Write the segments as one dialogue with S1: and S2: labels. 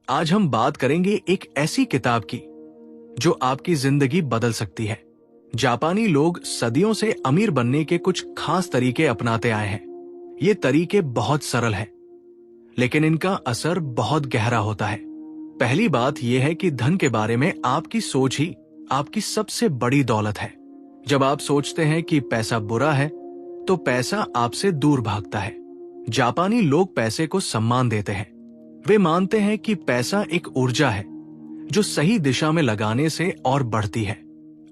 S1: आज हम बात करेंगे एक ऐसी किताब की जो आपकी जिंदगी बदल सकती है। जापानी लोग सदियों से अमीर बनने के कुछ खास तरीके अपनाते आए हैं। ये तरीके बहुत सरल हैं, लेकिन इनका असर बहुत गहरा होता है। पहली बात यह है कि धन के बारे में आपकी सोच ही आपकी सबसे बड़ी दौलत है। जब आप सोचते हैं कि पैसा बुरा है, तो पैसा आपसे दूर भागता है। जापानी लोग पैसे को सम्मान देते हैं। वे मानते हैं कि पैसा एक ऊर्जा है जो सही दिशा में लगाने से और बढ़ती है।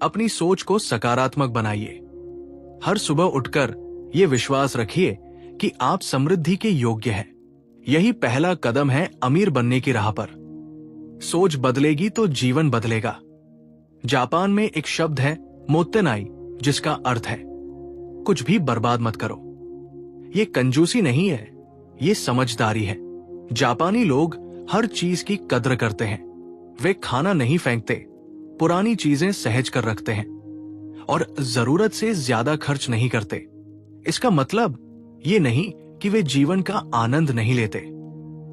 S1: अपनी सोच को सकारात्मक बनाइए। हर सुबह उठकर ये विश्वास रखिए कि आप समृद्धि के योग्य हैं। यही पहला कदम है अमीर बनने की राह पर। सोच बदलेगी तो जीवन बदलेगा। जापान में एक शब्द है मोत्तेनाई, जिसका अर्थ है कुछ भी बर्बाद मत करो। ये कंजूसी नहीं है, ये समझदारी है। जापानी लोग हर चीज की कद्र करते हैं। वे खाना नहीं फेंकते, पुरानी चीजें सहेज कर रखते हैं और जरूरत से ज्यादा खर्च नहीं करते। इसका मतलब ये नहीं कि वे जीवन का आनंद नहीं लेते,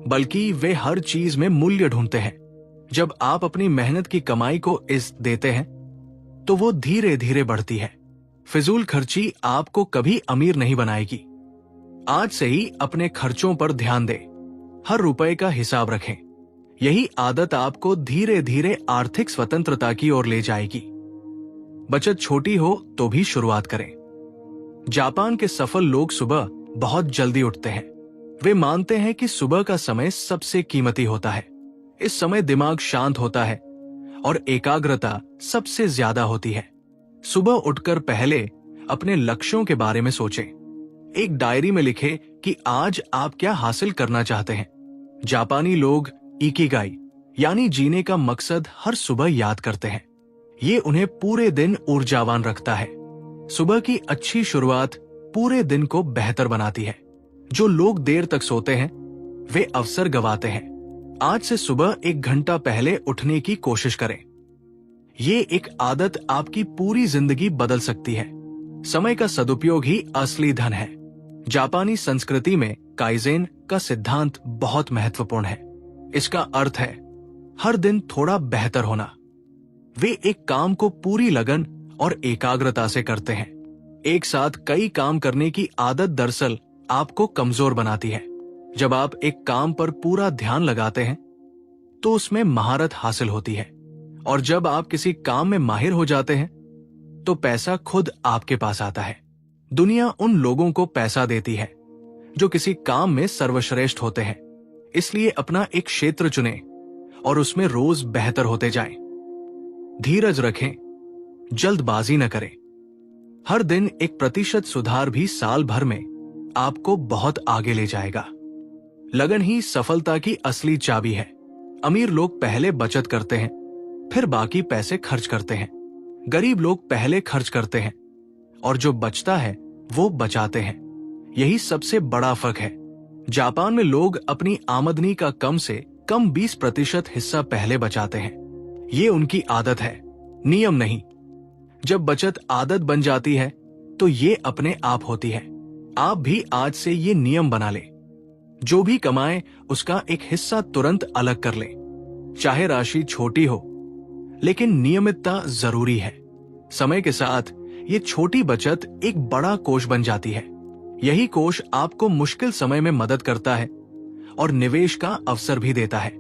S1: बल्कि वे हर चीज में मूल्य ढूंढते हैं। जब आप अपनी मेहनत की कमाई को इज्जत देते हैं, तो वो धीरे धीरे बढ़ती है। फिजूल खर्ची आपको कभी अमीर नहीं बनाएगी। आज से ही अपने खर्चों पर ध्यान दें। हर रुपए का हिसाब रखें। यही आदत आपको धीरे धीरे आर्थिक स्वतंत्रता की ओर ले जाएगी। बचत छोटी हो तो भी शुरुआत करें। जापान के सफल लोग सुबह बहुत जल्दी उठते हैं। वे मानते हैं कि सुबह का समय सबसे कीमती होता है। इस समय दिमाग शांत होता है और एकाग्रता सबसे ज्यादा होती है। सुबह उठकर पहले अपने लक्ष्यों के बारे में सोचें। एक डायरी में लिखें कि आज आप क्या हासिल करना चाहते हैं। जापानी लोग इकिगाई यानी जीने का मकसद हर सुबह याद करते हैं। ये उन्हें पूरे दिन ऊर्जावान रखता है। सुबह की अच्छी शुरुआत पूरे दिन को बेहतर बनाती है। जो लोग देर तक सोते हैं, वे अवसर गंवाते हैं। आज से सुबह 1 घंटा पहले उठने की कोशिश करें। ये एक आदत आपकी पूरी जिंदगी बदल सकती है। समय का सदुपयोग ही असली धन है। जापानी संस्कृति में काइजेन का सिद्धांत बहुत महत्वपूर्ण है। इसका अर्थ है हर दिन थोड़ा बेहतर होना। वे एक काम को पूरी लगन और एकाग्रता से करते हैं। एक साथ कई काम करने की आदत दरअसल आपको कमजोर बनाती है। जब आप एक काम पर पूरा ध्यान लगाते हैं, तो उसमें महारत हासिल होती है। और जब आप किसी काम में माहिर हो जाते हैं, तो पैसा खुद आपके पास आता है। दुनिया उन लोगों को पैसा देती है जो किसी काम में सर्वश्रेष्ठ होते हैं। इसलिए अपना एक क्षेत्र चुनें और उसमें रोज बेहतर होते जाएं। धीरज रखें, जल्दबाजी न करें। हर दिन 1% सुधार भी साल भर में आपको बहुत आगे ले जाएगा। लगन ही सफलता की असली चाबी है। अमीर लोग पहले बचत करते हैं, फिर बाकी पैसे खर्च करते हैं। गरीब लोग पहले खर्च करते हैं और जो बचता है वो बचाते हैं। यही सबसे बड़ा फर्क है। जापान में लोग अपनी आमदनी का कम से कम 20% हिस्सा पहले बचाते हैं। ये उनकी आदत है, नियम नहीं। जब बचत आदत बन जाती है, तो ये अपने आप होती है। आप भी आज से ये नियम बना लें। जो भी कमाएं, उसका एक हिस्सा तुरंत अलग कर लें। चाहे राशि छोटी हो, लेकिन नियमितता जरूरी है। समय के साथ ये छोटी बचत एक बड़ा कोष बन जाती है। यही कोष आपको मुश्किल समय में मदद करता है और निवेश का अवसर भी देता है।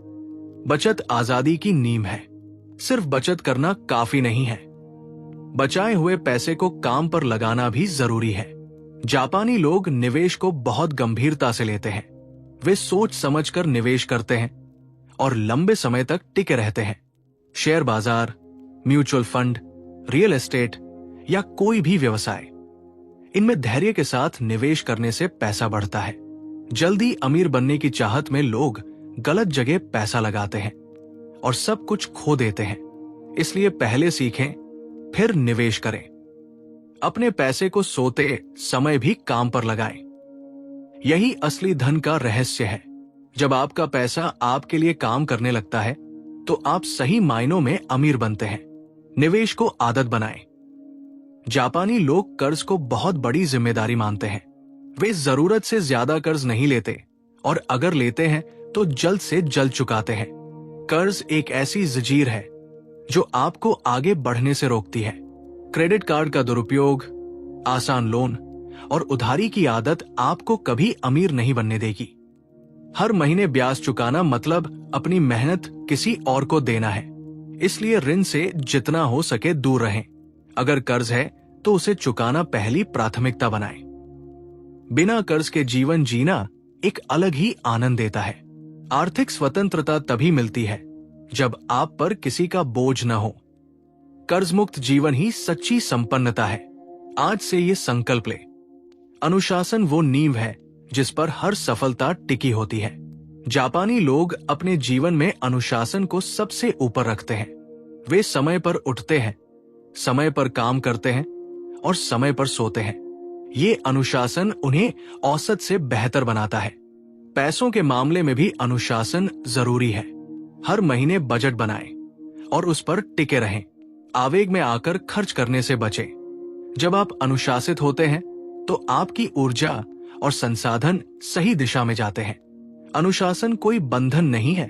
S1: बचत आजादी की नींव है। सिर्फ बचत करना काफी नहीं है, बचाए हुए पैसे को काम पर लगाना भी जरूरी है। जापानी लोग निवेश को बहुत गंभीरता से लेते हैं। वे सोच समझकर निवेश करते हैं और लंबे समय तक टिके रहते हैं। शेयर बाजार, म्यूचुअल फंड, रियल एस्टेट या कोई भी व्यवसाय, इनमें धैर्य के साथ निवेश करने से पैसा बढ़ता है। जल्दी अमीर बनने की चाहत में लोग गलत जगह पैसा लगाते हैं और सब कुछ खो देते हैं। इसलिए पहले सीखें, फिर निवेश करें। अपने पैसे को सोते समय भी काम पर लगाएं। यही असली धन का रहस्य है। जब आपका पैसा आपके लिए काम करने लगता है, तो आप सही मायनों में अमीर बनते हैं। निवेश को आदत बनाएं। जापानी लोग कर्ज को बहुत बड़ी जिम्मेदारी मानते हैं। वे जरूरत से ज्यादा कर्ज नहीं लेते और अगर लेते हैं तो जल्द से जल्द चुकाते हैं। कर्ज एक ऐसी जंजीर है जो आपको आगे बढ़ने से रोकती है। क्रेडिट कार्ड का दुरुपयोग, आसान लोन और उधारी की आदत आपको कभी अमीर नहीं बनने देगी। हर महीने ब्याज चुकाना मतलब अपनी मेहनत किसी और को देना है। इसलिए ऋण से जितना हो सके दूर रहें। अगर कर्ज है तो उसे चुकाना पहली प्राथमिकता बनाएं। बिना कर्ज के जीवन जीना एक अलग ही आनंद देता है। आर्थिक स्वतंत्रता तभी मिलती है जब आप पर किसी का बोझ न हो। कर्ज मुक्त जीवन ही सच्ची संपन्नता है। आज से ये संकल्प ले। अनुशासन वो नींव है जिस पर हर सफलता टिकी होती है। जापानी लोग अपने जीवन में अनुशासन को सबसे ऊपर रखते हैं। वे समय पर उठते हैं, समय पर काम करते हैं और समय पर सोते हैं। ये अनुशासन उन्हें औसत से बेहतर बनाता है। पैसों के मामले में भी अनुशासन जरूरी है। हर महीने बजट बनाएं और उस पर टिके रहें। आवेग में आकर खर्च करने से बचें। जब आप अनुशासित होते हैं तो आपकी ऊर्जा और संसाधन सही दिशा में जाते हैं। अनुशासन कोई बंधन नहीं है,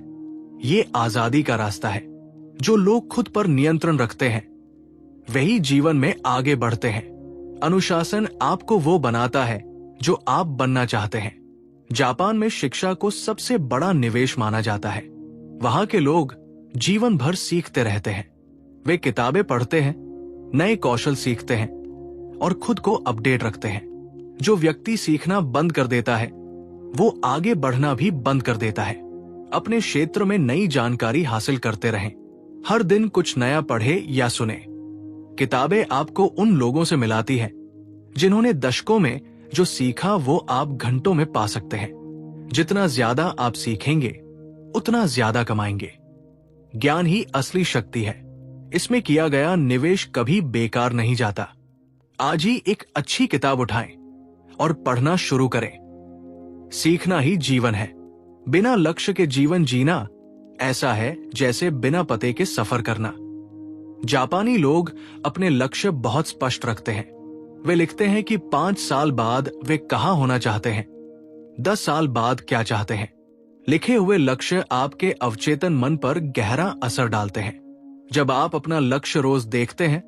S1: ये आजादी का रास्ता है। जो लोग खुद पर नियंत्रण रखते हैं वही जीवन में आगे बढ़ते हैं। अनुशासन आपको वो बनाता है जो आप बनना चाहते हैं। जापान में शिक्षा को सबसे बड़ा निवेश माना जाता है। वहां के लोग जीवन भर सीखते रहते हैं। वे किताबें पढ़ते हैं, नए कौशल सीखते हैं और खुद को अपडेट रखते हैं। जो व्यक्ति सीखना बंद कर देता है वो आगे बढ़ना भी बंद कर देता है। अपने क्षेत्र में नई जानकारी हासिल करते रहें। हर दिन कुछ नया पढ़े या सुने। किताबें आपको उन लोगों से मिलाती हैं जिन्होंने दशकों में जो सीखा वो आप घंटों में पा सकते हैं। जितना ज्यादा आप सीखेंगे उतना ज्यादा कमाएंगे। ज्ञान ही असली शक्ति है। इसमें किया गया निवेश कभी बेकार नहीं जाता। आज ही एक अच्छी किताब उठाएं और पढ़ना शुरू करें। सीखना ही जीवन है। बिना लक्ष्य के जीवन जीना ऐसा है जैसे बिना पते के सफर करना। जापानी लोग अपने लक्ष्य बहुत स्पष्ट रखते हैं। वे लिखते हैं कि 5 साल बाद वे कहां होना चाहते हैं, 10 साल बाद क्या चाहते हैं। लिखे हुए लक्ष्य आपके अवचेतन मन पर गहरा असर डालते हैं। जब आप अपना लक्ष्य रोज देखते हैं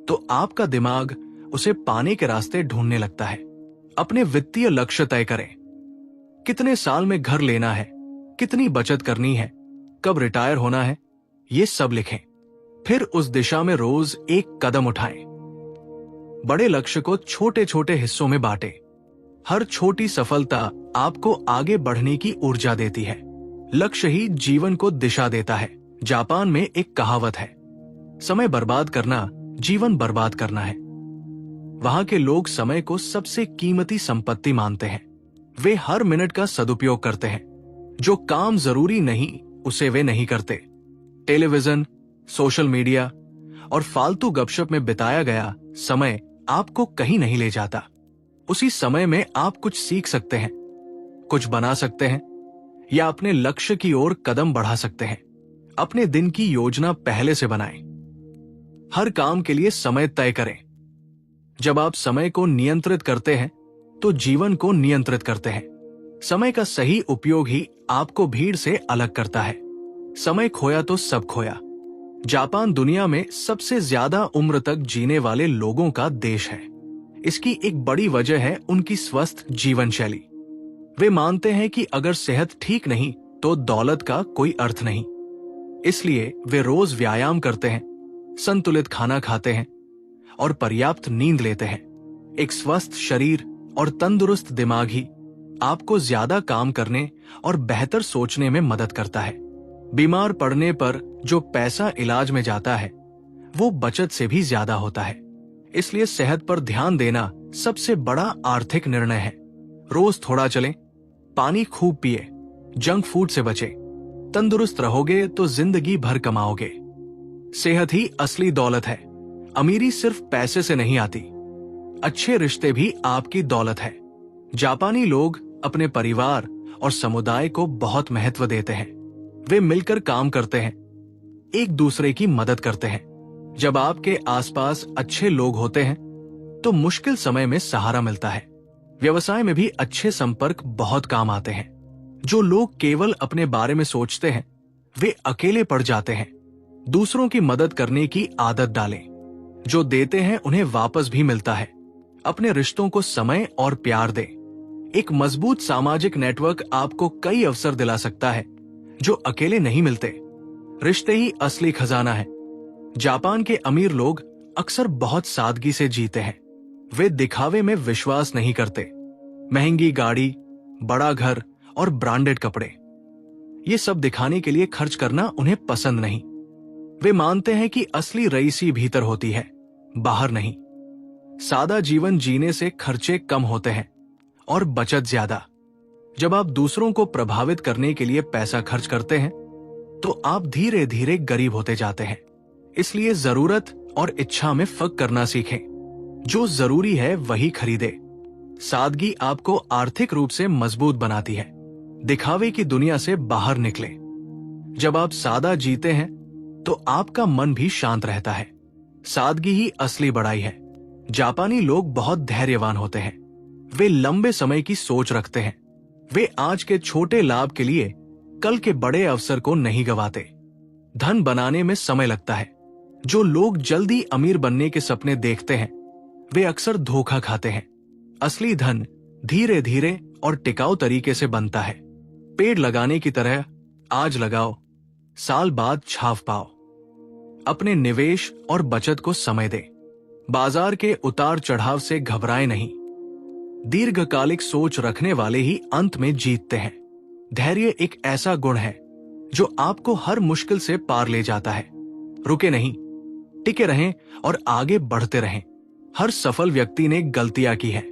S1: तो आपका दिमाग उसे पाने के रास्ते ढूंढने लगता है। अपने वित्तीय लक्ष्य तय करें। कितने साल में घर लेना है, कितनी बचत करनी है, कब रिटायर होना है, ये सब लिखें। फिर उस दिशा में रोज एक कदम उठाएं। बड़े लक्ष्य को छोटे छोटे हिस्सों में बांटें। हर छोटी सफलता आपको आगे बढ़ने की ऊर्जा देती है। लक्ष्य ही जीवन को दिशा देता है। जापान में एक कहावत है, समय बर्बाद करना जीवन बर्बाद करना है। वहां के लोग समय को सबसे कीमती संपत्ति मानते हैं। वे हर मिनट का सदुपयोग करते हैं। जो काम जरूरी नहीं उसे वे नहीं करते। टेलीविजन, सोशल मीडिया और फालतू गपशप में बिताया गया समय आपको कहीं नहीं ले जाता। उसी समय में आप कुछ सीख सकते हैं, कुछ बना सकते हैं या अपने लक्ष्य की ओर कदम बढ़ा सकते हैं। अपने दिन की योजना पहले से बनाएं। हर काम के लिए समय तय करें। जब आप समय को नियंत्रित करते हैं तो जीवन को नियंत्रित करते हैं। समय का सही उपयोग ही आपको भीड़ से अलग करता है। समय खोया तो सब खोया। जापान दुनिया में सबसे ज्यादा उम्र तक जीने वाले लोगों का देश है। इसकी एक बड़ी वजह है उनकी स्वस्थ जीवन शैली। वे मानते हैं कि अगर सेहत ठीक नहीं तो दौलत का कोई अर्थ नहीं। इसलिए वे रोज व्यायाम करते हैं, संतुलित खाना खाते हैं और पर्याप्त नींद लेते हैं। एक स्वस्थ शरीर और तंदुरुस्त दिमाग ही आपको ज्यादा काम करने और बेहतर सोचने में मदद करता है। बीमार पड़ने पर जो पैसा इलाज में जाता है वो बचत से भी ज्यादा होता है। इसलिए सेहत पर ध्यान देना सबसे बड़ा आर्थिक निर्णय है। रोज थोड़ा चलें, पानी खूब पिए, जंक फूड से बचें। तंदुरुस्त रहोगे तो जिंदगी भर कमाओगे। सेहत ही असली दौलत है। अमीरी सिर्फ पैसे से नहीं आती, अच्छे रिश्ते भी आपकी दौलत है। जापानी लोग अपने परिवार और समुदाय को बहुत महत्व देते हैं। वे मिलकर काम करते हैं, एक दूसरे की मदद करते हैं। जब आपके आसपास अच्छे लोग होते हैं तो मुश्किल समय में सहारा मिलता है। व्यवसाय में भी अच्छे संपर्क बहुत काम आते हैं। जो लोग केवल अपने बारे में सोचते हैं वे अकेले पड़ जाते हैं। दूसरों की मदद करने की आदत डालें। जो देते हैं उन्हें वापस भी मिलता है। अपने रिश्तों को समय और प्यार दें। एक मजबूत सामाजिक नेटवर्क आपको कई अवसर दिला सकता है जो अकेले नहीं मिलते। रिश्ते ही असली खजाना है। जापान के अमीर लोग अक्सर बहुत सादगी से जीते हैं। वे दिखावे में विश्वास नहीं करते। महंगी गाड़ी, बड़ा घर और ब्रांडेड कपड़े, ये सब दिखाने के लिए खर्च करना उन्हें पसंद नहीं। वे मानते हैं कि असली रईसी भीतर होती है, बाहर नहीं। सादा जीवन जीने से खर्चे कम होते हैं और बचत ज्यादा। जब आप दूसरों को प्रभावित करने के लिए पैसा खर्च करते हैं तो आप धीरे धीरे गरीब होते जाते हैं। इसलिए जरूरत और इच्छा में फर्क करना सीखें। जो जरूरी है वही खरीदे। सादगी आपको आर्थिक रूप से मजबूत बनाती है। दिखावे की दुनिया से बाहर निकले। जब आप सादा जीते हैं तो आपका मन भी शांत रहता है। सादगी ही असली बड़ाई है। जापानी लोग बहुत धैर्यवान होते हैं। वे लंबे समय की सोच रखते हैं। वे आज के छोटे लाभ के लिए कल के बड़े अवसर को नहीं गवाते। धन बनाने में समय लगता है। जो लोग जल्दी अमीर बनने के सपने देखते हैं वे अक्सर धोखा खाते हैं। असली धन धीरे धीरे और टिकाऊ तरीके से बनता है। पेड़ लगाने की तरह आज लगाओ, साल बाद छाव पाओ। अपने निवेश और बचत को समय दें। बाजार के उतार चढ़ाव से घबराएं नहीं। दीर्घकालिक सोच रखने वाले ही अंत में जीतते हैं। धैर्य एक ऐसा गुण है जो आपको हर मुश्किल से पार ले जाता है। रुके नहीं, टिके रहें और आगे बढ़ते रहें। हर सफल व्यक्ति ने गलतियां की है।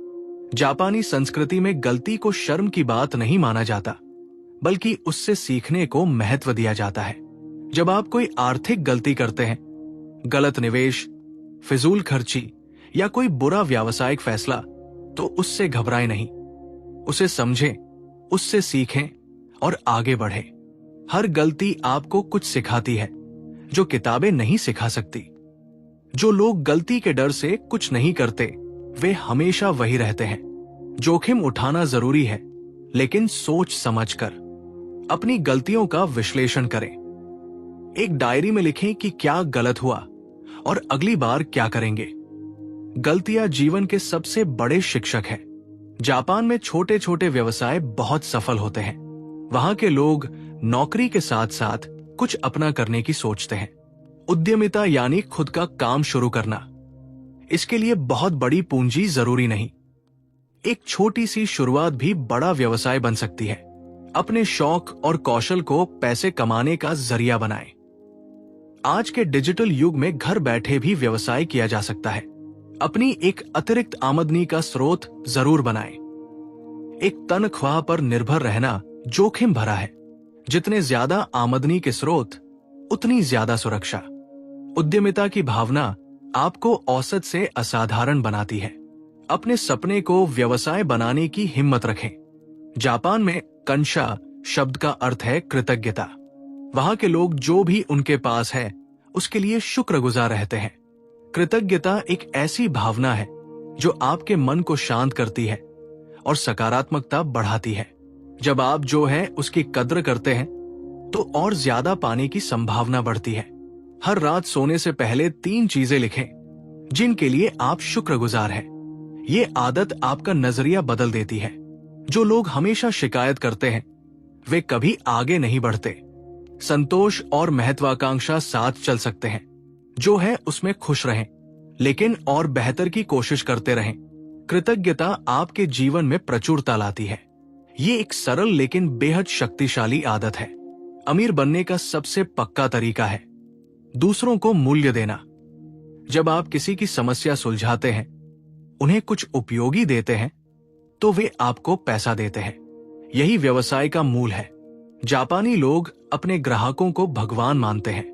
S1: जापानी संस्कृति में गलती को शर्म की बात नहीं माना जाता, बल्कि उससे सीखने को महत्व दिया जाता है। जब आप कोई आर्थिक गलती करते हैं, गलत निवेश, फिजूल खर्ची या कोई बुरा व्यावसायिक फैसला, तो उससे घबराएं नहीं। उसे समझें, उससे सीखें और आगे बढ़ें। हर गलती आपको कुछ सिखाती है जो किताबें नहीं सिखा सकती। जो लोग गलती के डर से कुछ नहीं करते वे हमेशा वही रहते हैं। जोखिम उठाना जरूरी है, लेकिन सोच समझकर। अपनी गलतियों का विश्लेषण करें। एक डायरी में लिखें कि क्या गलत हुआ और अगली बार क्या करेंगे। गलतियां जीवन के सबसे बड़े शिक्षक हैं। जापान में छोटे छोटे व्यवसाय बहुत सफल होते हैं। वहां के लोग नौकरी के साथ साथ कुछ अपना करने की सोचते हैं। उद्यमिता यानी खुद का काम शुरू करना। इसके लिए बहुत बड़ी पूंजी जरूरी नहीं। एक छोटी सी शुरुआत भी बड़ा व्यवसाय बन सकती है। अपने शौक और कौशल को पैसे कमाने का जरिया बनाएं। आज के डिजिटल युग में घर बैठे भी व्यवसाय किया जा सकता है। अपनी एक अतिरिक्त आमदनी का स्रोत जरूर बनाएं। एक तनख्वाह पर निर्भर रहना जोखिम भरा है। जितने ज्यादा आमदनी के स्रोत, उतनी ज्यादा सुरक्षा। उद्यमिता की भावना आपको औसत से असाधारण बनाती है। अपने सपने को व्यवसाय बनाने की हिम्मत रखें। जापान में कंशा शब्द का अर्थ है कृतज्ञता। वहां के लोग जो भी उनके पास है उसके लिए शुक्रगुजार रहते हैं। कृतज्ञता एक ऐसी भावना है जो आपके मन को शांत करती है और सकारात्मकता बढ़ाती है। जब आप जो है उसकी कद्र करते हैं तो और ज्यादा पाने की संभावना बढ़ती है। हर रात सोने से पहले 3 चीजें लिखें जिनके लिए आप शुक्रगुजार हैं। ये आदत आपका नजरिया बदल देती है। जो लोग हमेशा शिकायत करते हैं वे कभी आगे नहीं बढ़ते। संतोष और महत्वाकांक्षा साथ चल सकते हैं। जो है उसमें खुश रहें, लेकिन और बेहतर की कोशिश करते रहें। कृतज्ञता आपके जीवन में प्रचुरता लाती है। ये एक सरल लेकिन बेहद शक्तिशाली आदत है। अमीर बनने का सबसे पक्का तरीका है दूसरों को मूल्य देना। जब आप किसी की समस्या सुलझाते हैं, उन्हें कुछ उपयोगी देते हैं, तो वे आपको पैसा देते हैं। यही व्यवसाय का मूल है। जापानी लोग अपने ग्राहकों को भगवान मानते हैं।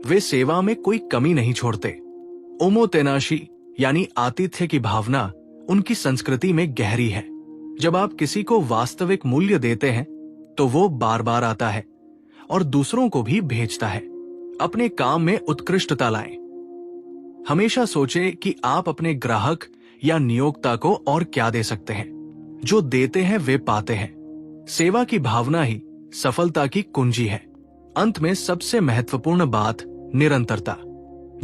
S1: वे सेवा में कोई कमी नहीं छोड़ते। ओमोतेनाशी यानी आतिथ्य की भावना उनकी संस्कृति में गहरी है। जब आप किसी को वास्तविक मूल्य देते हैं तो वो बार बार आता है और दूसरों को भी भेजता है। अपने काम में उत्कृष्टता लाएं। हमेशा सोचें कि आप अपने ग्राहक या नियोक्ता को और क्या दे सकते हैं। जो देते हैं वे पाते हैं। सेवा की भावना ही सफलता की कुंजी है। अंत में सबसे महत्वपूर्ण बात, निरंतरता।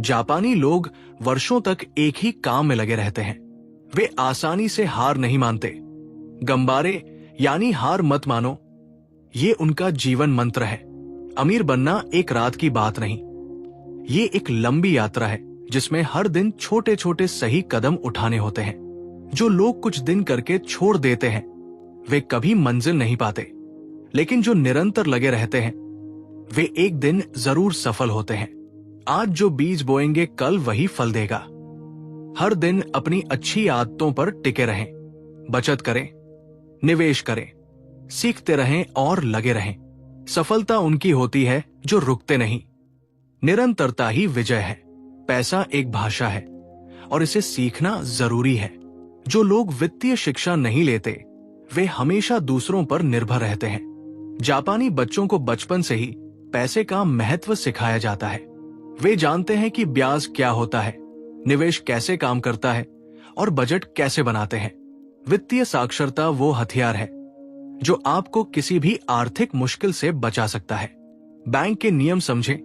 S1: जापानी लोग वर्षों तक एक ही काम में लगे रहते हैं। वे आसानी से हार नहीं मानते। गंबारे यानी हार मत मानो, ये उनका जीवन मंत्र है। अमीर बनना एक रात की बात नहीं, ये एक लंबी यात्रा है जिसमें हर दिन छोटे छोटे सही कदम उठाने होते हैं। जो लोग कुछ दिन करके छोड़ देते हैं वे कभी मंजिल नहीं पाते, लेकिन जो निरंतर लगे रहते हैं वे एक दिन जरूर सफल होते हैं। आज जो बीज बोएंगे कल वही फल देगा। हर दिन अपनी अच्छी आदतों पर टिके रहें, बचत करें, निवेश करें, सीखते रहें और लगे रहें। सफलता उनकी होती है जो रुकते नहीं। निरंतरता ही विजय है। पैसा एक भाषा है और इसे सीखना जरूरी है। जो लोग वित्तीय शिक्षा नहीं लेते वे हमेशा दूसरों पर निर्भर रहते हैं। जापानी बच्चों को बचपन से ही पैसे का महत्व सिखाया जाता है। वे जानते हैं कि ब्याज क्या होता है, निवेश कैसे काम करता है और बजट कैसे बनाते हैं। वित्तीय साक्षरता वो हथियार है जो आपको किसी भी आर्थिक मुश्किल से बचा सकता है। बैंक के नियम समझें,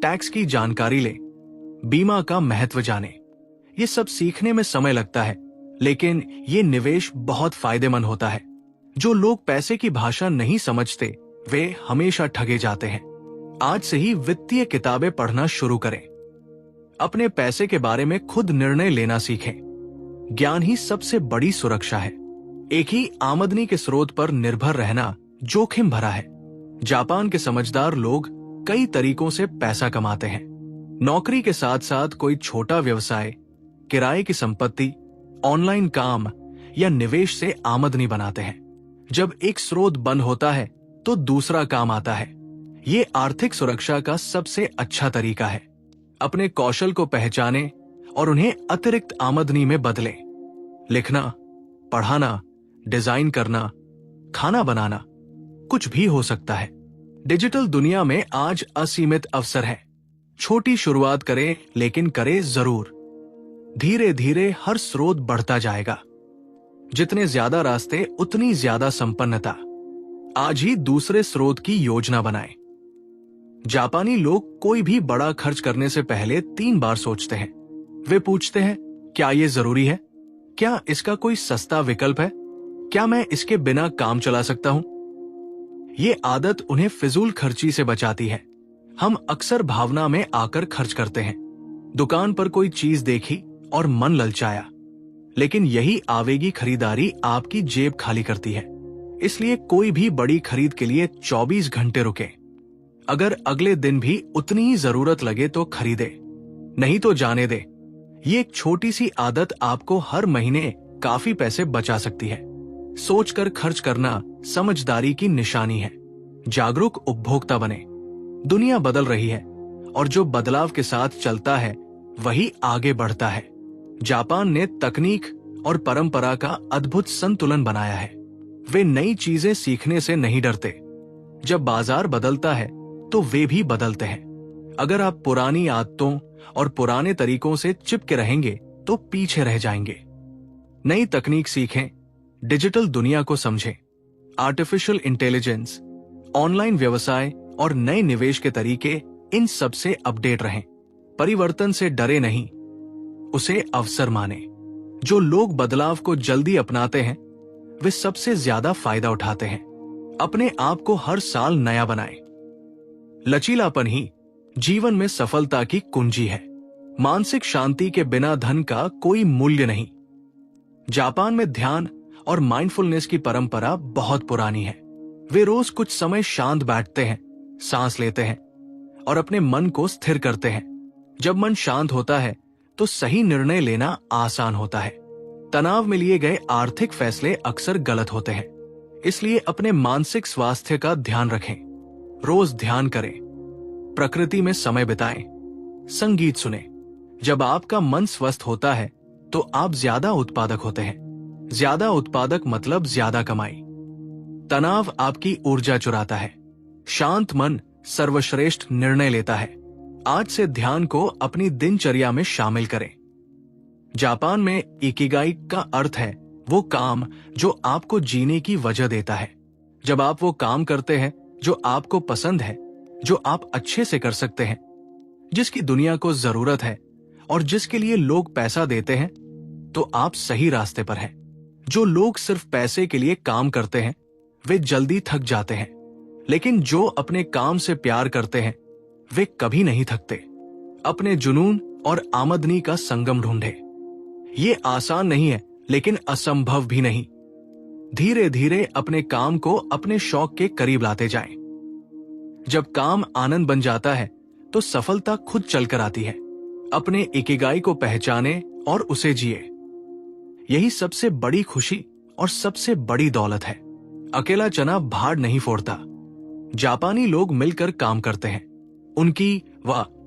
S1: टैक्स की जानकारी लें, बीमा का महत्व जानें। ये सब सीखने में समय लगता है, लेकिन ये निवेश बहुत फायदेमंद होता है। जो लोग पैसे की भाषा नहीं समझते वे हमेशा ठगे जाते हैं। आज से ही वित्तीय किताबें पढ़ना शुरू करें। अपने पैसे के बारे में खुद निर्णय लेना सीखें। ज्ञान ही सबसे बड़ी सुरक्षा है। एक ही आमदनी के स्रोत पर निर्भर रहना जोखिम भरा है। जापान के समझदार लोग कई तरीकों से पैसा कमाते हैं। नौकरी के साथ साथ कोई छोटा व्यवसाय, किराए की संपत्ति, ऑनलाइन काम या निवेश से आमदनी बनाते हैं। जब एक स्रोत बंद होता है तो दूसरा काम आता है। ये आर्थिक सुरक्षा का सबसे अच्छा तरीका है। अपने कौशल को पहचानें और उन्हें अतिरिक्त आमदनी में बदलें। लिखना, पढ़ाना, डिजाइन करना, खाना बनाना, कुछ भी हो सकता है। डिजिटल दुनिया में आज असीमित अवसर है। छोटी शुरुआत करें, लेकिन करें जरूर। धीरे धीरे हर स्रोत बढ़ता जाएगा। जितने ज्यादा रास्ते उतनी ज्यादा संपन्नता। आज ही दूसरे स्रोत की योजना बनाएं। जापानी लोग कोई भी बड़ा खर्च करने से पहले 3 बार सोचते हैं। वे पूछते हैं, क्या ये जरूरी है? क्या इसका कोई सस्ता विकल्प है? क्या मैं इसके बिना काम चला सकता हूं? ये आदत उन्हें फिजूल खर्ची से बचाती है। हम अक्सर भावना में आकर खर्च करते हैं। दुकान पर कोई चीज देखी और मन ललचाया, लेकिन यही आवेगी खरीदारी आपकी जेब खाली करती है। इसलिए कोई भी बड़ी खरीद के लिए 24 घंटे रुकें। अगर अगले दिन भी उतनी ही जरूरत लगे तो खरीदे, नहीं तो जाने दे। ये एक छोटी सी आदत आपको हर महीने काफी पैसे बचा सकती है। सोचकर खर्च करना समझदारी की निशानी है। जागरूक उपभोक्ता बने। दुनिया बदल रही है और जो बदलाव के साथ चलता है वही आगे बढ़ता है। जापान ने तकनीक और परंपरा का अद्भुत संतुलन बनाया है। वे नई चीजें सीखने से नहीं डरते। जब बाजार बदलता है तो वे भी बदलते हैं। अगर आप पुरानी आदतों और पुराने तरीकों से चिपके रहेंगे तो पीछे रह जाएंगे। नई तकनीक सीखें, डिजिटल दुनिया को समझें। आर्टिफिशियल इंटेलिजेंस, ऑनलाइन व्यवसाय और नए निवेश के तरीके, इन सब से अपडेट रहें। परिवर्तन से डरे नहीं, उसे अवसर माने। जो लोग बदलाव को जल्दी अपनाते हैं वे सबसे ज्यादा फायदा उठाते हैं। अपने आप को हर साल नया बनाएं। लचीलापन ही जीवन में सफलता की कुंजी है। मानसिक शांति के बिना धन का कोई मूल्य नहीं। जापान में ध्यान और माइंडफुलनेस की परंपरा बहुत पुरानी है। वे रोज कुछ समय शांत बैठते हैं, सांस लेते हैं और अपने मन को स्थिर करते हैं। जब मन शांत होता है तो सही निर्णय लेना आसान होता है। तनाव में लिए गए आर्थिक फैसले अक्सर गलत होते हैं। इसलिए अपने मानसिक स्वास्थ्य का ध्यान रखें। रोज ध्यान करें, प्रकृति में समय बिताएं, संगीत सुनें। जब आपका मन स्वस्थ होता है तो आप ज्यादा उत्पादक होते हैं। ज्यादा उत्पादक मतलब ज्यादा कमाई। तनाव आपकी ऊर्जा चुराता है। शांत मन सर्वश्रेष्ठ निर्णय लेता है। आज से ध्यान को अपनी दिनचर्या में शामिल करें। जापान में इकिगाई का अर्थ है वो काम जो आपको जीने की वजह देता है। जब आप वो काम करते हैं जो आपको पसंद है, जो आप अच्छे से कर सकते हैं, जिसकी दुनिया को जरूरत है और जिसके लिए लोग पैसा देते हैं, तो आप सही रास्ते पर हैं। जो लोग सिर्फ पैसे के लिए काम करते हैं वे जल्दी थक जाते हैं, लेकिन जो अपने काम से प्यार करते हैं वे कभी नहीं थकते। अपने जुनून और आमदनी का संगम ढूंढे। ये आसान नहीं है, लेकिन असंभव भी नहीं। धीरे धीरे अपने काम को अपने शौक के करीब लाते जाएं। जब काम आनंद बन जाता है तो सफलता खुद चलकर आती है। अपने इकिगाई को पहचाने और उसे जिए। यही सबसे बड़ी खुशी और सबसे बड़ी दौलत है। अकेला चना भाड़ नहीं फोड़ता। जापानी लोग मिलकर काम करते हैं। उनकी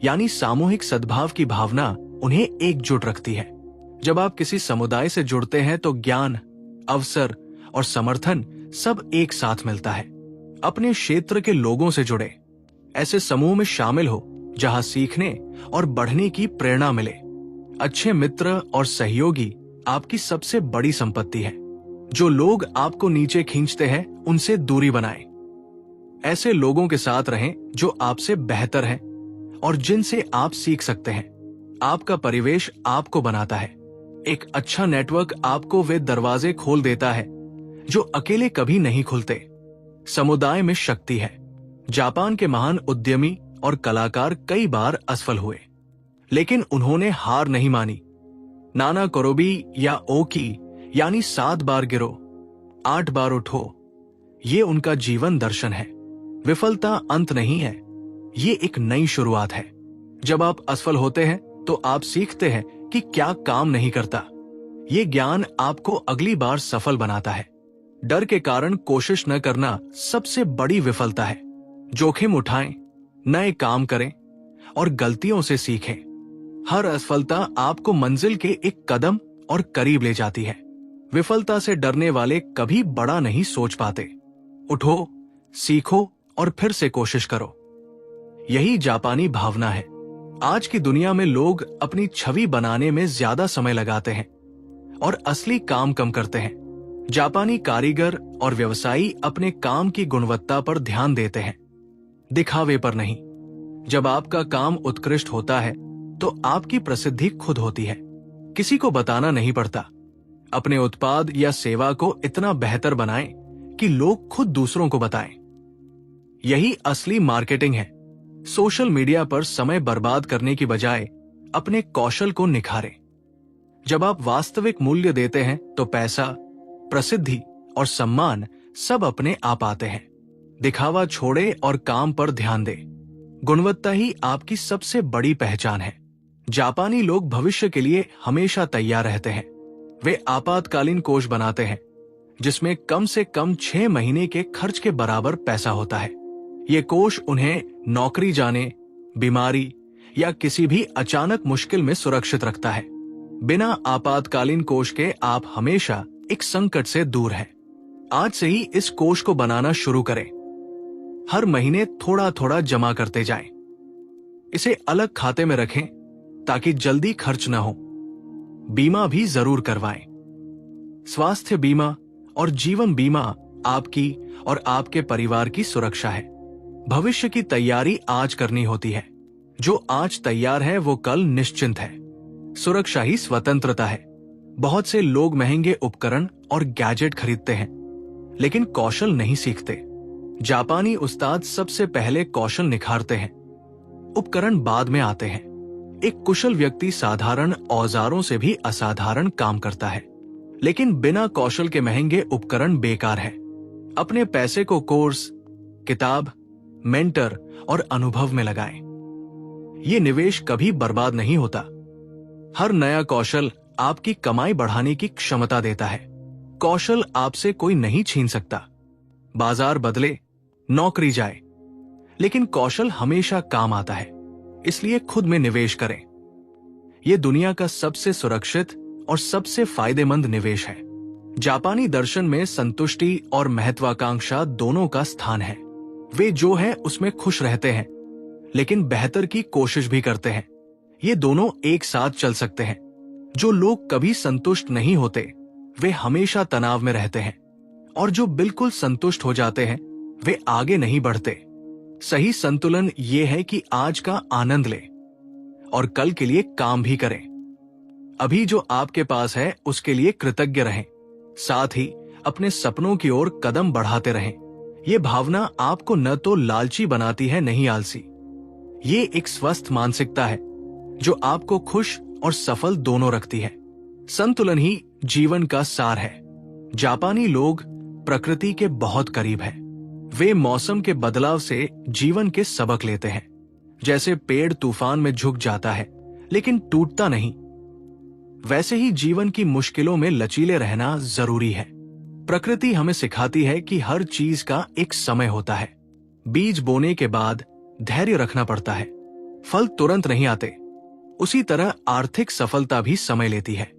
S1: यानी सामूहिक सद्भाव की भावना उन्हें एकजुट रखती है। जब आप किसी समुदाय से जुड़ते हैं तो ज्ञान, अवसर और समर्थन सब एक साथ मिलता है। अपने क्षेत्र के लोगों से जुड़े। ऐसे समूह में शामिल हो जहां सीखने और बढ़ने की प्रेरणा मिले। अच्छे मित्र और सहयोगी आपकी सबसे बड़ी संपत्ति है। जो लोग आपको नीचे खींचते हैं उनसे दूरी बनाएं। ऐसे लोगों के साथ रहें जो आपसे बेहतर हैं और जिनसे आप सीख सकते हैं। आपका परिवेश आपको बनाता है। एक अच्छा नेटवर्क आपको वे दरवाजे खोल देता है जो अकेले कभी नहीं खुलते। समुदाय में शक्ति है। जापान के महान उद्यमी और कलाकार कई बार असफल हुए, लेकिन उन्होंने हार नहीं मानी। नाना कोरोबी या ओकी यानी 7 बार गिरो 8 बार उठो, ये उनका जीवन दर्शन है। विफलता अंत नहीं है, ये एक नई शुरुआत है। जब आप असफल होते हैं तो आप सीखते हैं कि क्या काम नहीं करता। ये ज्ञान आपको अगली बार सफल बनाता है। डर के कारण कोशिश न करना सबसे बड़ी विफलता है। जोखिम उठाएं, नए काम करें और गलतियों से सीखें। हर असफलता आपको मंजिल के एक कदम और करीब ले जाती है। विफलता से डरने वाले कभी बड़ा नहीं सोच पाते। उठो, सीखो और फिर से कोशिश करो। यही जापानी भावना है। आज की दुनिया में लोग अपनी छवि बनाने में ज्यादा समय लगाते हैं और असली काम कम करते हैं। जापानी कारीगर और व्यवसायी अपने काम की गुणवत्ता पर ध्यान देते हैं, दिखावे पर नहीं। जब आपका काम उत्कृष्ट होता है तो आपकी प्रसिद्धि खुद होती है। किसी को बताना नहीं पड़ता। अपने उत्पाद या सेवा को इतना बेहतर बनाएं कि लोग खुद दूसरों को बताएं। यही असली मार्केटिंग है। सोशल मीडिया पर समय बर्बाद करने की बजाय अपने कौशल को निखारें। जब आप वास्तविक मूल्य देते हैं तो पैसा, प्रसिद्धि और सम्मान सब अपने आप आते हैं। दिखावा छोड़े और काम पर ध्यान दें। गुणवत्ता ही आपकी सबसे बड़ी पहचान है। जापानी लोग भविष्य के लिए हमेशा तैयार रहते हैं। वे आपातकालीन कोष बनाते हैं जिसमें कम से कम 6 महीने के खर्च के बराबर पैसा होता है। ये कोष उन्हें नौकरी जाने, बीमारी या किसी भी अचानक मुश्किल में सुरक्षित रखता है। बिना आपातकालीन कोष के आप हमेशा एक संकट से दूर हैं। आज से ही इस कोष को बनाना शुरू करें। हर महीने थोड़ा थोड़ा जमा करते जाएं। इसे अलग खाते में रखें ताकि जल्दी खर्च न हो। बीमा भी जरूर करवाएं। स्वास्थ्य बीमा और जीवन बीमा आपकी और आपके परिवार की सुरक्षा है। भविष्य की तैयारी आज करनी होती है। जो आज तैयार है वो कल निश्चिंत है। सुरक्षा ही स्वतंत्रता है। बहुत से लोग महंगे उपकरण और गैजेट खरीदते हैं, लेकिन कौशल नहीं सीखते। जापानी उस्ताद सबसे पहले कौशल निखारते हैं, उपकरण बाद में आते हैं। एक कुशल व्यक्ति साधारण औजारों से भी असाधारण काम करता है, लेकिन बिना कौशल के महंगे उपकरण बेकार है। अपने पैसे को कोर्स, किताब, मेंटर और अनुभव में लगाएं। ये निवेश कभी बर्बाद नहीं होता। हर नया कौशल आपकी कमाई बढ़ाने की क्षमता देता है। कौशल आपसे कोई नहीं छीन सकता। बाजार बदले, नौकरी जाए, लेकिन कौशल हमेशा काम आता है। इसलिए खुद में निवेश करें। यह दुनिया का सबसे सुरक्षित और सबसे फायदेमंद निवेश है। जापानी दर्शन में संतुष्टि और महत्वाकांक्षा दोनों का स्थान है। वे जो है उसमें खुश रहते हैं, लेकिन बेहतर की कोशिश भी करते हैं। ये दोनों एक साथ चल सकते हैं। जो लोग कभी संतुष्ट नहीं होते वे हमेशा तनाव में रहते हैं, और जो बिल्कुल संतुष्ट हो जाते हैं वे आगे नहीं बढ़ते। सही संतुलन ये है कि आज का आनंद लें और कल के लिए काम भी करें। अभी जो आपके पास है उसके लिए कृतज्ञ रहें, साथ ही अपने सपनों की ओर कदम बढ़ाते रहें। ये भावना आपको न तो लालची बनाती है, नहीं आलसी। ये एक स्वस्थ मानसिकता है जो आपको खुश और सफल दोनों रखती है। संतुलन ही जीवन का सार है। जापानी लोग प्रकृति के बहुत करीब हैं। वे मौसम के बदलाव से जीवन के सबक लेते हैं। जैसे पेड़ तूफान में झुक जाता है लेकिन टूटता नहीं, वैसे ही जीवन की मुश्किलों में लचीले रहना जरूरी है। प्रकृति हमें सिखाती है कि हर चीज का एक समय होता है। बीज बोने के बाद धैर्य रखना पड़ता है, फल तुरंत नहीं आते। उसी तरह आर्थिक सफलता भी समय लेती है।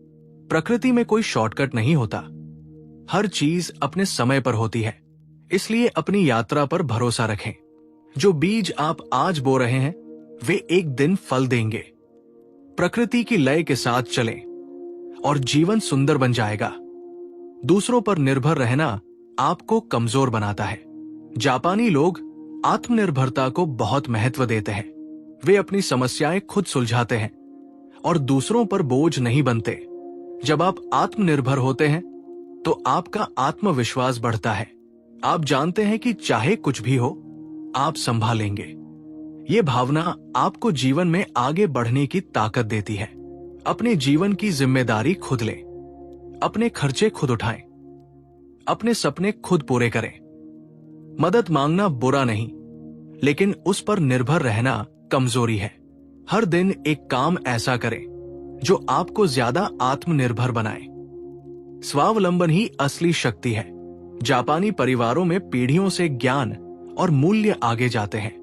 S1: प्रकृति में कोई शॉर्टकट नहीं होता, हर चीज अपने समय पर होती है। इसलिए अपनी यात्रा पर भरोसा रखें। जो बीज आप आज बो रहे हैं वे एक दिन फल देंगे। प्रकृति की लय के साथ चलें और जीवन सुंदर बन जाएगा। दूसरों पर निर्भर रहना आपको कमजोर बनाता है। जापानी लोग आत्मनिर्भरता को बहुत महत्व देते हैं। वे अपनी समस्याएं खुद सुलझाते हैं और दूसरों पर बोझ नहीं बनते। जब आप आत्मनिर्भर होते हैं तो आपका आत्मविश्वास बढ़ता है। आप जानते हैं कि चाहे कुछ भी हो आप संभालेंगे। ये भावना आपको जीवन में आगे बढ़ने की ताकत देती है। अपने जीवन की जिम्मेदारी खुद लें, अपने खर्चे खुद उठाएं, अपने सपने खुद पूरे करें। मदद मांगना बुरा नहीं, लेकिन उस पर निर्भर रहना कमजोरी है। हर दिन एक काम ऐसा करें जो आपको ज्यादा आत्मनिर्भर बनाए। स्वावलंबन ही असली शक्ति है। जापानी परिवारों में पीढ़ियों से ज्ञान और मूल्य आगे जाते हैं।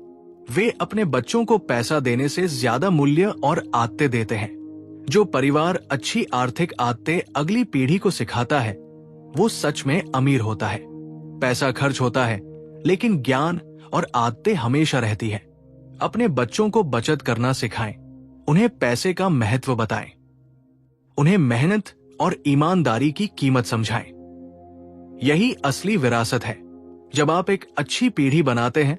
S1: वे अपने बच्चों को पैसा देने से ज्यादा मूल्य और आदतें देते हैं। जो परिवार अच्छी आर्थिक आदतें अगली पीढ़ी को सिखाता है वो सच में अमीर होता है। पैसा खर्च होता है लेकिन ज्ञान और आदतें हमेशा रहती है। अपने बच्चों को बचत करना सिखाएं, उन्हें पैसे का महत्व बताएं, उन्हें मेहनत और ईमानदारी की कीमत समझाएं। यही असली विरासत है। जब आप एक अच्छी पीढ़ी बनाते हैं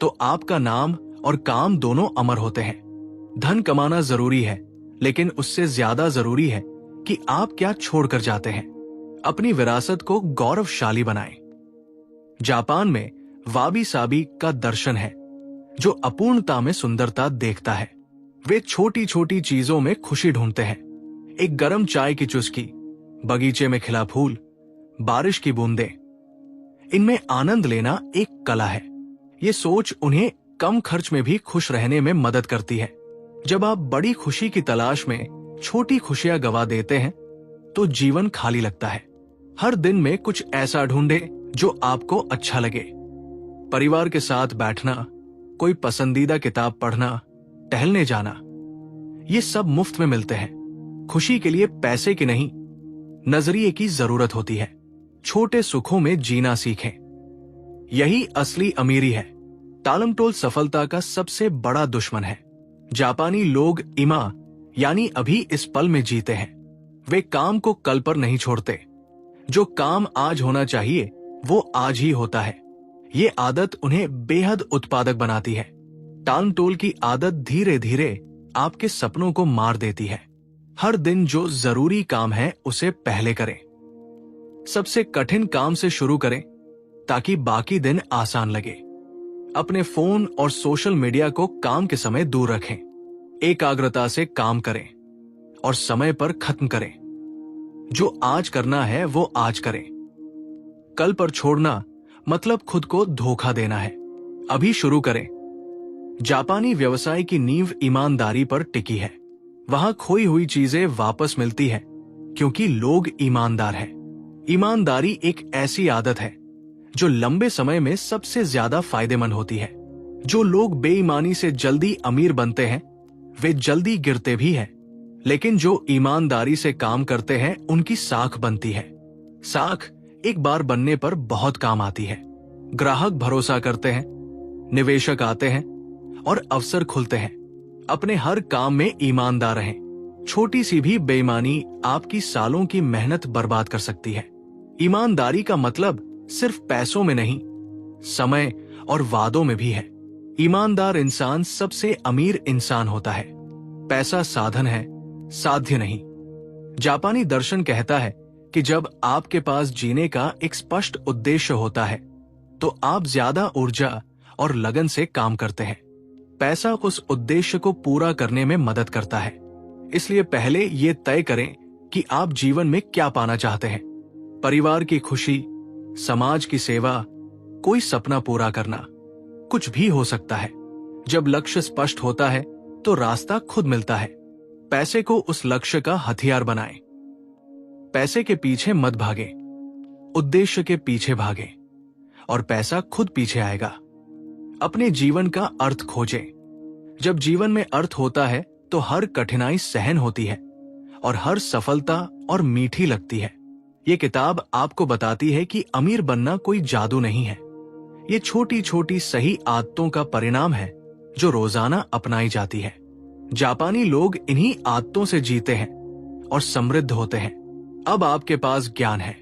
S1: तो आपका नाम और काम दोनों अमर होते हैं। धन कमाना जरूरी है, लेकिन उससे ज्यादा जरूरी है कि आप क्या छोड़कर जाते हैं। अपनी विरासत को गौरवशाली बनाएं। जापान में वाबी साबी का दर्शन है जो अपूर्णता में सुंदरता देखता है। वे छोटी छोटी चीजों में खुशी ढूंढते हैं। एक गर्म चाय की चुस्की, बगीचे में खिला फूल, बारिश की बूंदें, इनमें आनंद लेना एक कला है। ये सोच उन्हें कम खर्च में भी खुश रहने में मदद करती है। जब आप बड़ी खुशी की तलाश में छोटी खुशियां गवा देते हैं तो जीवन खाली लगता है। हर दिन में कुछ ऐसा ढूंढे जो आपको अच्छा लगे। परिवार के साथ बैठना, कोई पसंदीदा किताब पढ़ना, टहलने जाना, ये सब मुफ्त में मिलते हैं। खुशी के लिए पैसे की नहीं, नजरिए की जरूरत होती है। छोटे सुखों में जीना सीखें, यही असली अमीरी है। टालमटोल सफलता का सबसे बड़ा दुश्मन है। जापानी लोग इमा यानी अभी इस पल में जीते हैं। वे काम को कल पर नहीं छोड़ते। जो काम आज होना चाहिए वो आज ही होता है। ये आदत उन्हें बेहद उत्पादक बनाती है। टालमटोल की आदत धीरे धीरे आपके सपनों को मार देती है। हर दिन जो जरूरी काम है उसे पहले करें। सबसे कठिन काम से शुरू करें ताकि बाकी दिन आसान लगे। अपने फोन और सोशल मीडिया को काम के समय दूर रखें। एकाग्रता से काम करें और समय पर खत्म करें। जो आज करना है वो आज करें। कल पर छोड़ना मतलब खुद को धोखा देना है। अभी शुरू करें। जापानी व्यवसाय की नींव ईमानदारी पर टिकी है। वहां खोई हुई चीजें वापस मिलती है क्योंकि लोग ईमानदार हैं। ईमानदारी एक ऐसी आदत है जो लंबे समय में सबसे ज्यादा फायदेमंद होती है। जो लोग बेईमानी से जल्दी अमीर बनते हैं वे जल्दी गिरते भी हैं, लेकिन जो ईमानदारी से काम करते हैं उनकी साख बनती है। साख एक बार बनने पर बहुत काम आती है। ग्राहक भरोसा करते हैं, निवेशक आते हैं और अवसर खुलते हैं। अपने हर काम में ईमानदार रहें। छोटी सी भी बेईमानी आपकी सालों की मेहनत बर्बाद कर सकती है। ईमानदारी का मतलब सिर्फ पैसों में नहीं, समय और वादों में भी है। ईमानदार इंसान सबसे अमीर इंसान होता है। पैसा साधन है, साध्य नहीं। जापानी दर्शन कहता है कि जब आपके पास जीने का एक स्पष्ट उद्देश्य होता है तो आप ज्यादा ऊर्जा और लगन से काम करते हैं। पैसा उस उद्देश्य को पूरा करने में मदद करता है। इसलिए पहले ये तय करें कि आप जीवन में क्या पाना चाहते हैं। परिवार की खुशी, समाज की सेवा, कोई सपना पूरा करना, कुछ भी हो सकता है। जब लक्ष्य स्पष्ट होता है तो रास्ता खुद मिलता है। पैसे को उस लक्ष्य का हथियार बनाएं। पैसे के पीछे मत भागें, उद्देश्य के पीछे भागें और पैसा खुद पीछे आएगा। अपने जीवन का अर्थ खोजें। जब जीवन में अर्थ होता है तो हर कठिनाई सहन होती है और हर सफलता और मीठी लगती है। ये किताब आपको बताती है कि अमीर बनना कोई जादू नहीं है। ये छोटी छोटी सही आदतों का परिणाम है जो रोजाना अपनाई जाती है। जापानी लोग इन्हीं आदतों से जीते हैं और समृद्ध होते हैं। अब आपके पास ज्ञान है।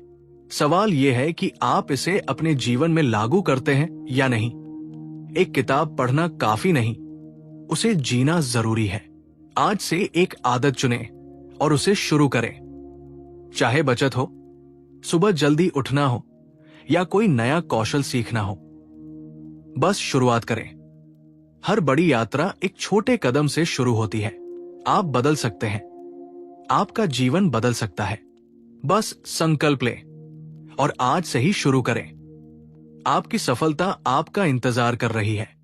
S1: सवाल यह है कि आप इसे अपने जीवन में लागू करते हैं या नहीं। एक किताब पढ़ना काफी नहीं, उसे जीना जरूरी है। आज से एक आदत चुनें और उसे शुरू करें। चाहे बचत हो, सुबह जल्दी उठना हो या कोई नया कौशल सीखना हो, बस शुरुआत करें। हर बड़ी यात्रा एक छोटे कदम से शुरू होती है। आप बदल सकते हैं, आपका जीवन बदल सकता है। बस संकल्प लें और आज से ही शुरू करें। आपकी सफलता आपका इंतजार कर रही है।